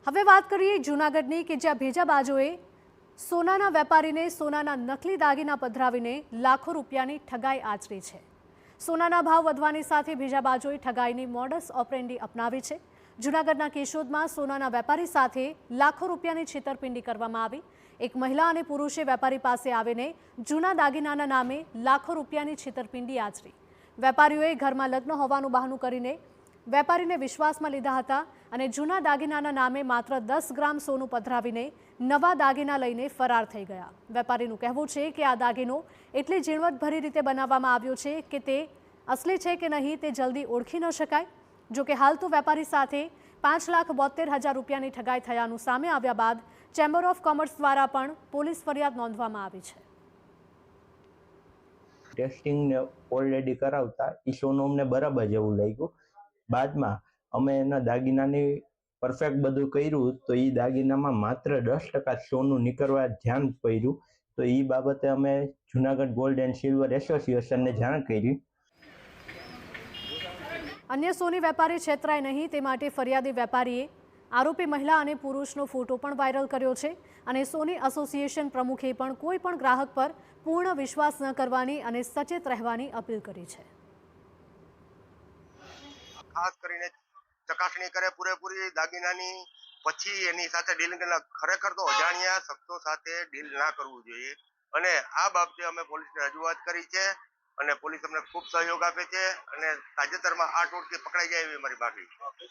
હવે વાત કરીએ જૂનાગઢની કે જ્યાં ભેજાબાજોએ સોનાના વેપારીને સોનાના નકલી દાગીના પધરાવીને લાખો રૂપિયાની ઠગાઈ આચરી છે। સોનાના ભાવ વધવાની સાથે ભેજાબાજોએ ઠગાઈની મોડસ ઓપરેન્ડી અપનાવી છે। જૂનાગઢના કેશોદમાં સોનાના વેપારી સાથે લાખો રૂપિયાની છેતરપિંડી કરવામાં આવી। એક મહિલા અને પુરુષે વેપારી પાસે આવીને જૂના દાગીનાના નામે લાખો રૂપિયાની છેતરપિંડી આચરી। વેપારીઓએ ઘરમાં લગ્ન હોવાનું બહાનું કરીને વેપારીને વિશ્વાસમાં લીધા હતા અને જૂના દાગીનાના નામે માત્ર 10 ગ્રામ સોનું પધરાવીને નવા દાગીના લઈને ફરાર થઈ ગયા। વેપારીનું કહેવું છે કે આ દાગીનો એટલી ઝીણવટભરી રીતે બનાવવામાં આવ્યો છે કે તે અસલી છે કે નહીં તે જલ્દી ઓળખી ન શકાય। જો કે હાલ તો વેપારી સાથે 5,72,000 રૂપિયાની ઠગાઈ થયાનું સામે આવ્યા બાદ ચેમ્બર ઓફ કોમર્સ દ્વારા પણ પોલીસ ફરિયાદ નોંધવામાં આવી છે। ટેસ્ટિંગ ને ઓલરેડી કરાવતા એ સોનું અમને બરાબર જેવું લાગ્યું। બાદમાં અમે એના દાગીનાની પરફેક્ટ બધું કર્યું તો એ દાગીનામાં માત્ર 10% સોનું નીકળવા ધ્યાન પડ્યું। તો એ બાબતે અમે જુનાગઢ ગોલ્ડ એન્ડ સિલ્વર એસોસિએશનને જાણ કરી। અન્ય સોની વેપારી છેતરાય નહીં તે માટે ફરિયાદી વેપારીએ આરોપી મહિલા અને પુરુષનો ફોટો પણ વાયરલ કર્યો છે અને સોની એસોસિએશન પ્રમુખે પણ કોઈ પણ ગ્રાહક પર પૂર્ણ વિશ્વાસ ન કરવાની અને સચેત રહેવાની અપીલ કરી છે। ખાસ કરીને ચકાસણી કરે પૂરેપૂરી દાગીનાની, પછી એની સાથે ડીલ કરે। ખરેખર તો અજાણ્યા શખ્સો સાથે ડીલ ના કરવું જોઈએ અને આ બાબતે અમે પોલીસને રજૂઆત કરી છે અને પોલીસ અમને ખૂબ સહયોગ આપે છે અને તાજેતરમાં આ ટોળકી પકડાઈ જાય એવી અમારી માંગણી છે।